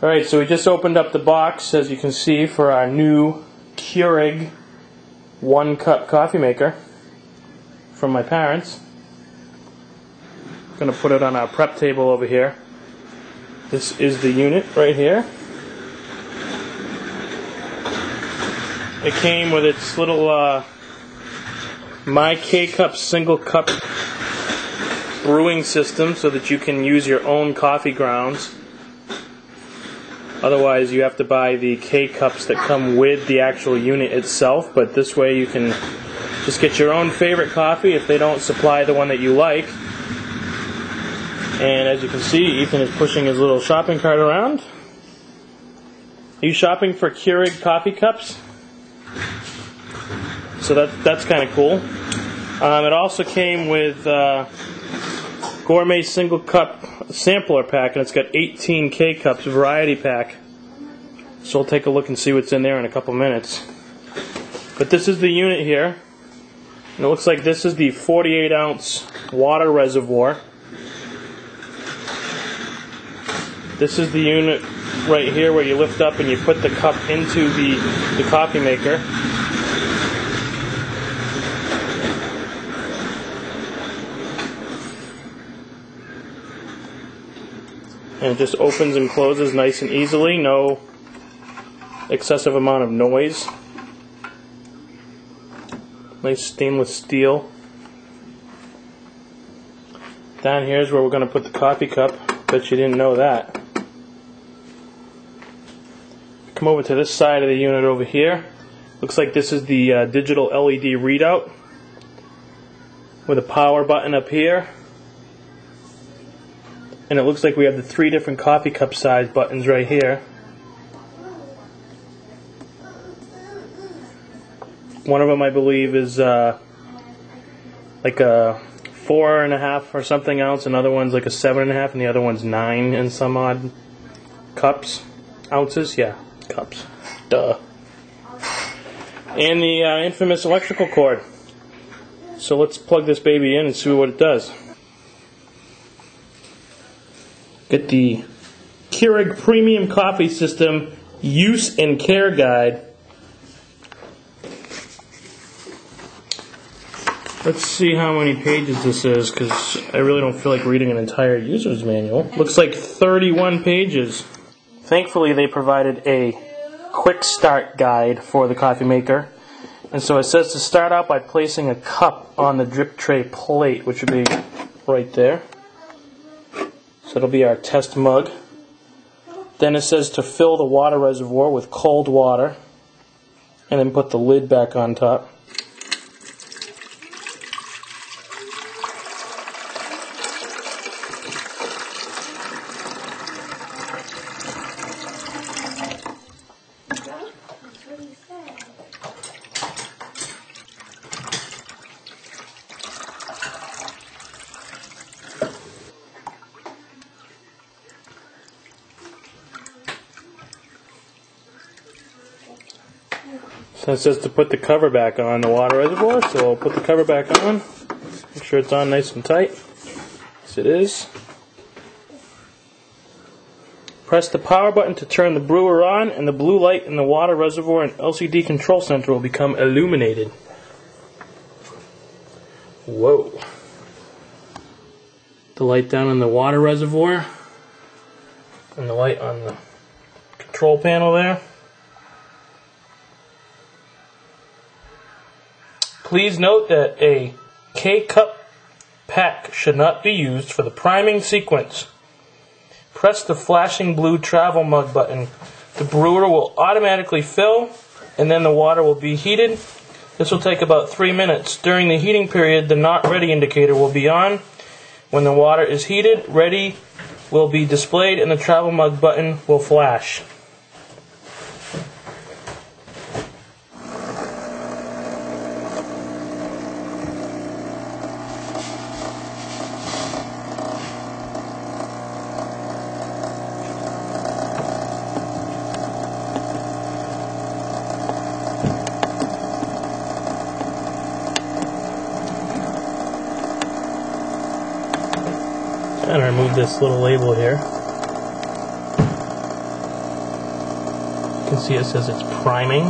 Alright, so we just opened up the box, as you can see, for our new Keurig 1-cup coffee maker from my parents. I'm going to put it on our prep table over here. This is the unit right here. It came with its little My K-Cup single cup brewing system so that you can use your own coffee grounds. Otherwise you have to buy the K-Cups that come with the actual unit itself, but this way you can just get your own favorite coffee if they don't supply the one that you like. And as you can see, Ethan is pushing his little shopping cart around. Are you shopping for Keurig coffee cups? So that's kind of cool. It also came with gourmet single cup sampler pack, and it's got 18 K-Cups variety pack. So we'll take a look and see what's in there in a couple minutes. But this is the unit here, and it looks like this is the 48-ounce water reservoir. This is the unit right here where you lift up and you put the cup into the coffee maker. And it just opens and closes nice and easily, no excessive amount of noise. Nice stainless steel. Down here is where we're going to put the coffee cup. Bet you didn't know that. Come over to this side of the unit over here. Looks like this is the digital LED readout with a power button up here. And it looks like we have the 3 different coffee cup size buttons right here. One of them, I believe, is like a 4.5 or something ounce. Another one's like a 7.5, and the other one's 9 and some odd ounces. Yeah, cups. Duh. And the infamous electrical cord. So let's plug this baby in and see what it does. Get the Keurig Premium Coffee System Use and Care Guide. Let's see how many pages this is, because I really don't feel like reading an entire user's manual. Looks like 31 pages. Thankfully they provided a quick start guide for the coffee maker. And so it says to start out by placing a cup on the drip tray plate, which would be right there. So it'll be our test mug. Then it says to fill the water reservoir with cold water, and then put the lid back on top. So it says to put the cover back on the water reservoir, so I'll put the cover back on. Make sure it's on nice and tight. Yes, it is. Press the power button to turn the brewer on, and the blue light in the water reservoir and LCD control center will become illuminated. Whoa. The light down in the water reservoir, and the light on the control panel there. Please note that a K-Cup pack should not be used for the priming sequence. Press the flashing blue travel mug button. The brewer will automatically fill, and then the water will be heated. This will take about 3 minutes. During the heating period, the not ready indicator will be on. When the water is heated, ready will be displayed, and the travel mug button will flash. And remove this little label here. can see it says it's priming.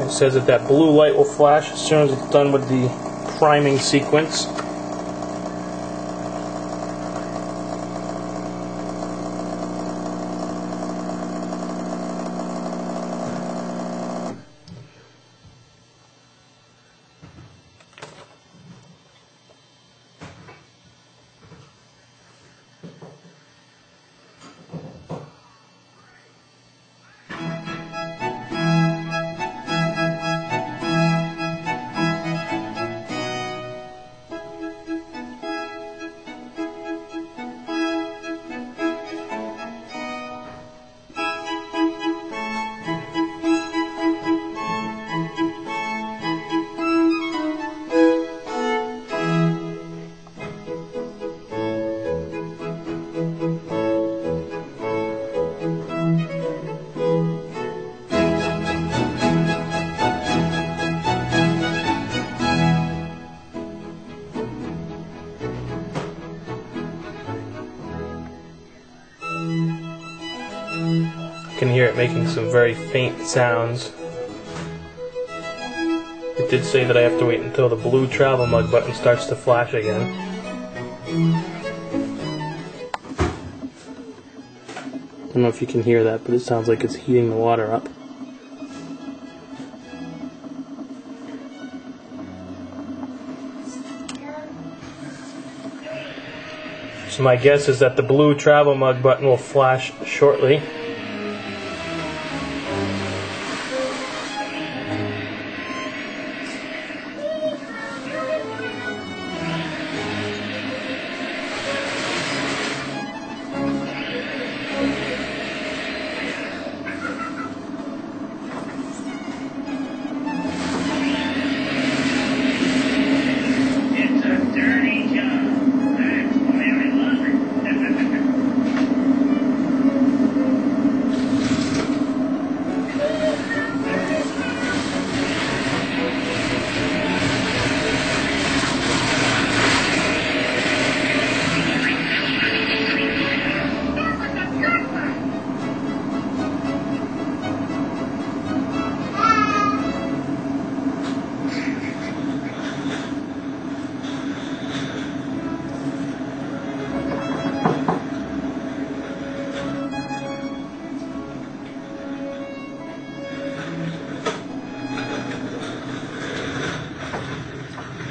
It says that blue light will flash as soon as it's done with the priming sequence. You can hear it making some very faint sounds. It did say that I have to wait until the blue travel mug button starts to flash again. I don't know if you can hear that, but it sounds like it's heating the water up. So my guess is that the blue travel mug button will flash shortly.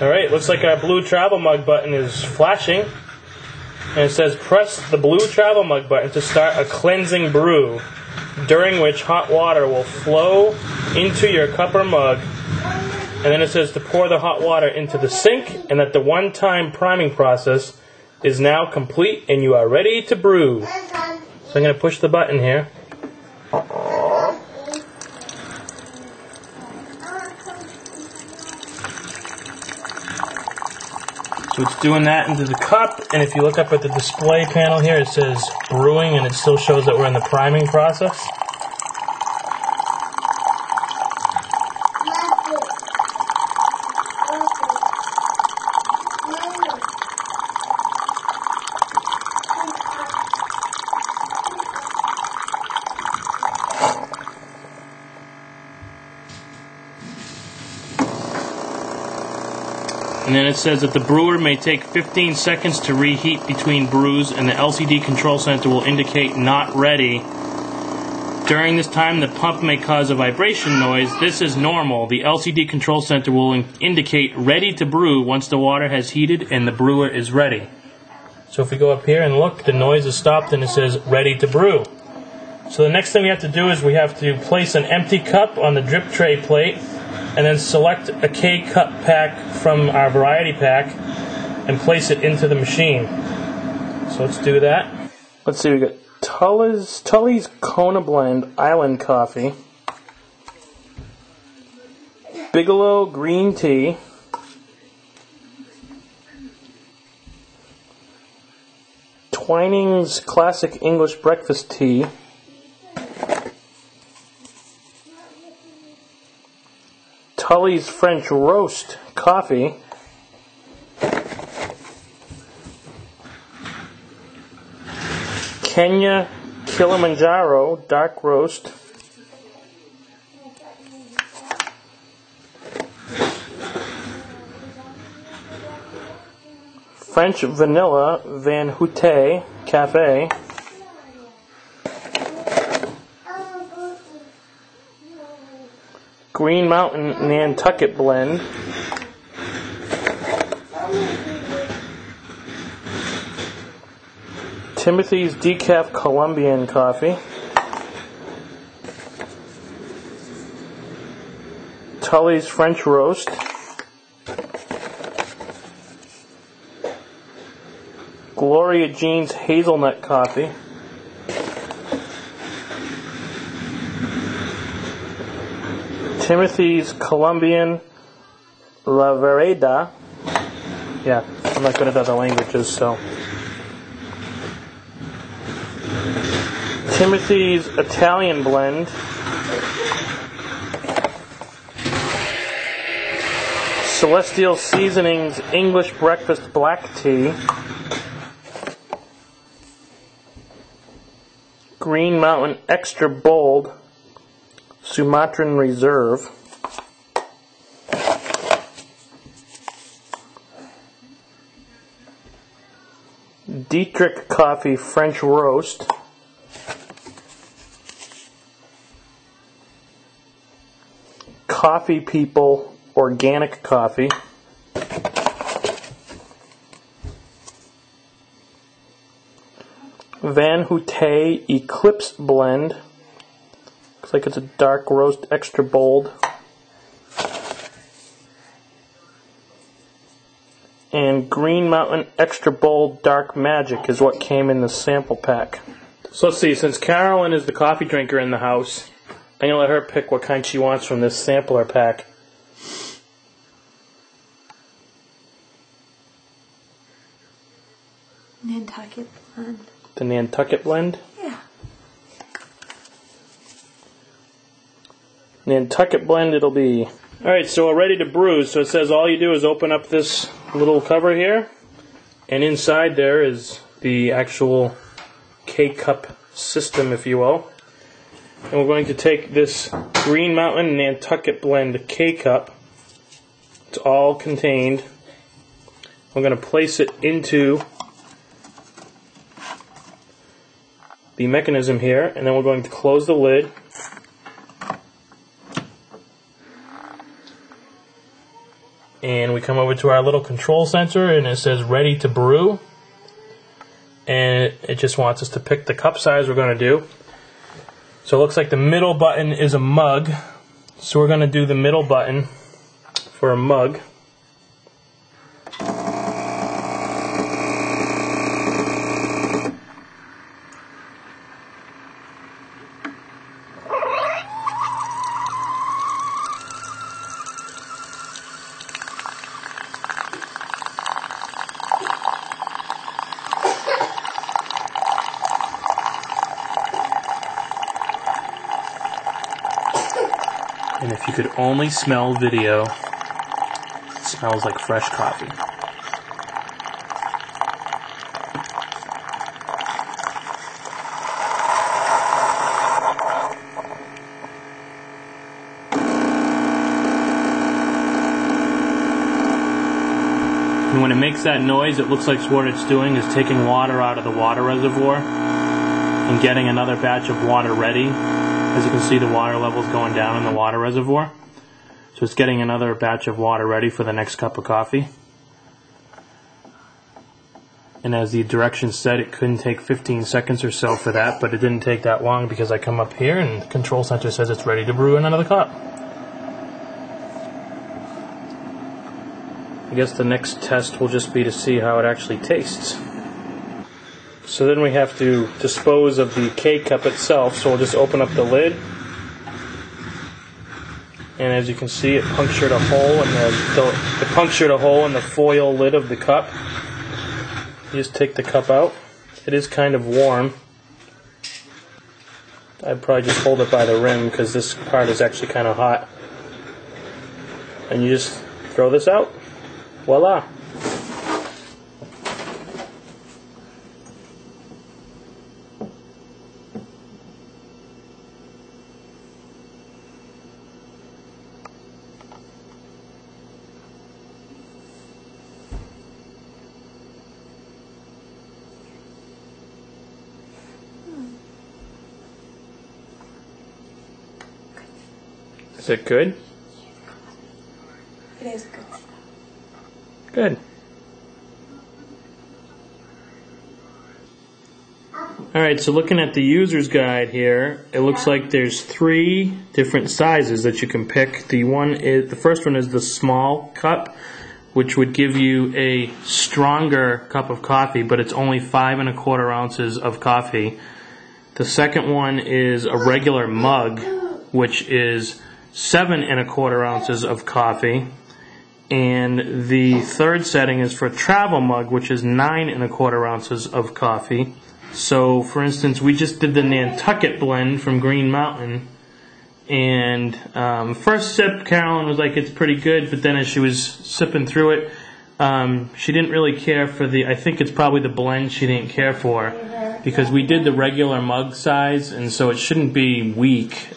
Alright, looks like our blue travel mug button is flashing. And it says press the blue travel mug button to start a cleansing brew, during which hot water will flow into your cup or mug. And then it says to pour the hot water into the sink, and that the one-time priming process is now complete and you are ready to brew. So I'm going to push the button here. So it's doing that into the cup, and if you look up at the display panel here, it says brewing, and it still shows that we're in the priming process. And then it says that the brewer may take 15 seconds to reheat between brews, and the LCD control center will indicate not ready. During this time, the pump may cause a vibration noise. This is normal. The LCD control center will indicate ready to brew once the water has heated and the brewer is ready. So if we go up here and look, the noise is stopped and it says ready to brew. So the next thing we have to do is we have to place an empty cup on the drip tray plate, and then select a K-cup pack from our variety pack and place it into the machine. So let's do that. Let's see, we got Tully's Kona Blend Island Coffee, Bigelow Green Tea, Twining's Classic English Breakfast Tea, Tully's French Roast Coffee, Kenya Kilimanjaro dark roast. French vanilla Van Houte Cafe. Green Mountain Nantucket blend. Timothy's Decaf Colombian coffee. Tully's French roast. Gloria Jean's hazelnut coffee. Timothy's Colombian La Vereda. Yeah, I'm not good at other languages, so. Timothy's Italian blend. Celestial Seasonings English Breakfast Black Tea. Green Mountain Extra Bold Sumatran Reserve. Dietrich Coffee French Roast. Coffee People Organic Coffee. Van Houte Eclipse Blend. Looks like it's a dark roast extra bold. And Green Mountain Extra Bold Dark Magic is what came in the sample pack. So let's see, since Carolyn is the coffee drinker in the house, I'm going to let her pick what kind she wants from this sampler pack. Nantucket blend. The Nantucket blend? Yeah. Nantucket blend it'll be. Alright, so we're ready to brew. So it says all you do is open up this little cover here, and inside there is the actual K-cup system, if you will. And we're going to take this Green Mountain Nantucket blend K-cup. It's all contained. We're going to place it into the mechanism here, and then we're going to close the lid. And we come over to our little control sensor, and it says ready to brew. And it just wants us to pick the cup size we're going to do. So it looks like the middle button is a mug. So we're going to do the middle button for a mug. And if you could only smell video, it smells like fresh coffee. And when it makes that noise, it looks like what it's doing is taking water out of the water reservoir and getting another batch of water ready. As you can see, the water level's going down in the water reservoir. So it's getting another batch of water ready for the next cup of coffee. And as the directions said, it couldn't take 15 seconds or so for that, but it didn't take that long because I come up here and the control center says it's ready to brew another cup. I guess the next test will just be to see how it actually tastes. So then we have to dispose of the K-cup itself, so we'll just open up the lid. And as you can see, it punctured a hole in the foil lid of the cup. You just take the cup out. It is kind of warm. I'd probably just hold it by the rim because this part is actually kind of hot. And you just throw this out. Voila! Is it good? It is good. Good. Alright, so looking at the user's guide here, it looks like there's 3 different sizes that you can pick. The first one is the small cup, which would give you a stronger cup of coffee, but it's only 5 1/4 ounces of coffee. The second one is a regular mug, which is 7 1/4 ounces of coffee. And the third setting is for a travel mug, which is 9 1/4 ounces of coffee. So, for instance, we just did the Nantucket blend from Green Mountain, and first sip, Carolyn was like, it's pretty good, but then as she was sipping through it, she didn't really care for I think it's probably the blend she didn't care for, because we did the regular mug size, and so it shouldn't be weak.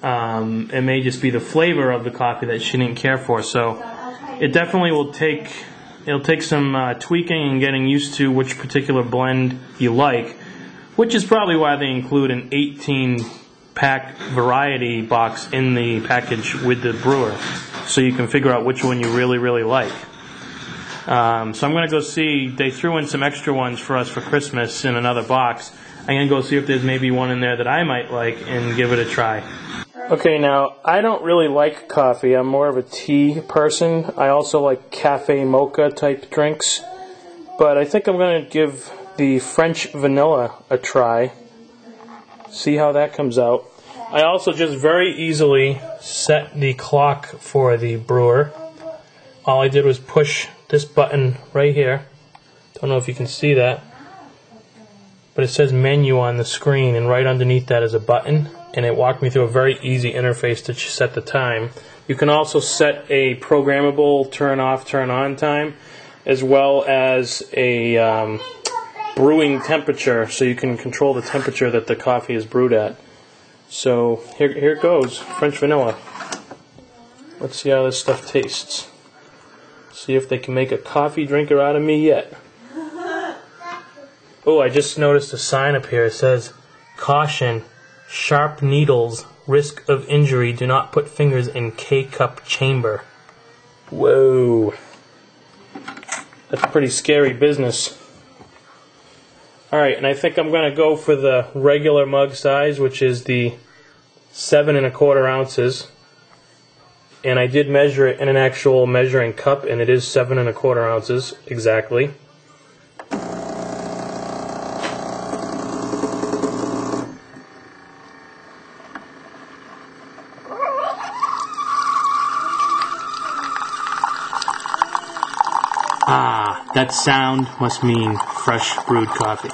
It may just be the flavor of the coffee that she didn't care for, so it definitely will take... It'll take some tweaking and getting used to which particular blend you like, which is probably why they include an 18-pack variety box in the package with the brewer, so you can figure out which one you really, really like. So I'm going to go see, they threw in some extra ones for us for Christmas in another box. I'm going to go see if there's maybe one in there that I might like and give it a try. Okay, now, I don't really like coffee. I'm more of a tea person. I also like cafe mocha type drinks. But I think I'm going to give the French vanilla a try. See how that comes out. I also just very easily set the clock for the brewer. All I did was push this button right here. Don't know if you can see that. But it says menu on the screen, and right underneath that is a button. And it walked me through a very easy interface to set the time. You can also set a programmable turn off, turn on time, as well as a brewing temperature, so you can control the temperature that the coffee is brewed at. So here it goes, French vanilla. Let's see how this stuff tastes. See if they can make a coffee drinker out of me yet. Oh, I just noticed a sign up here. It says, "Caution. Sharp needles, risk of injury, do not put fingers in K-cup chamber." Whoa. That's pretty scary business. Alright, and I think I'm going to go for the regular mug size, which is the 7 1/4 ounces. And I did measure it in an actual measuring cup, and it is 7 1/4 ounces exactly. Ah, that sound must mean fresh brewed coffee.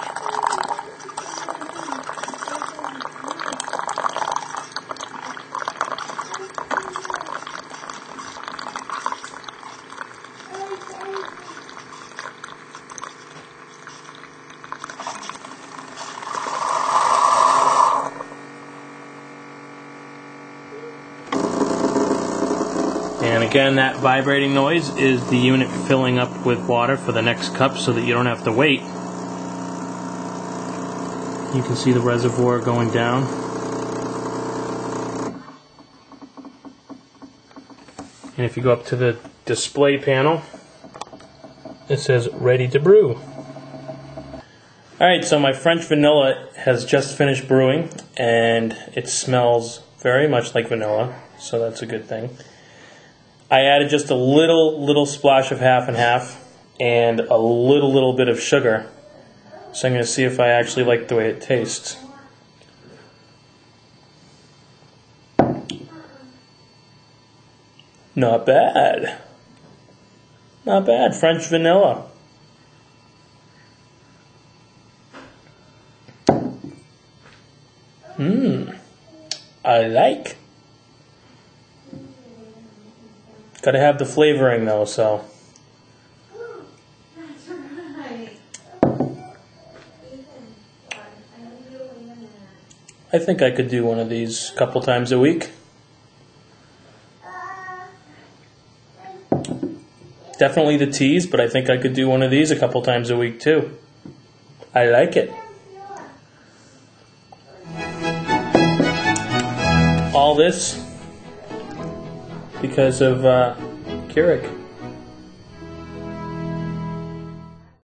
And again, that vibrating noise is the unit filling up with water for the next cup so that you don't have to wait. You can see the reservoir going down. And if you go up to the display panel, it says ready to brew. Alright, so my French vanilla has just finished brewing, and it smells very much like vanilla, so that's a good thing. I added just a little splash of half and half and a little bit of sugar. So I'm going to see if I actually like the way it tastes. Not bad. Not bad. French vanilla. I like. Gotta have the flavoring though, so. I think I could do one of these a couple times a week. Definitely the teas, but I think I could do one of these a couple times a week too. I like it. All this because of Keurig.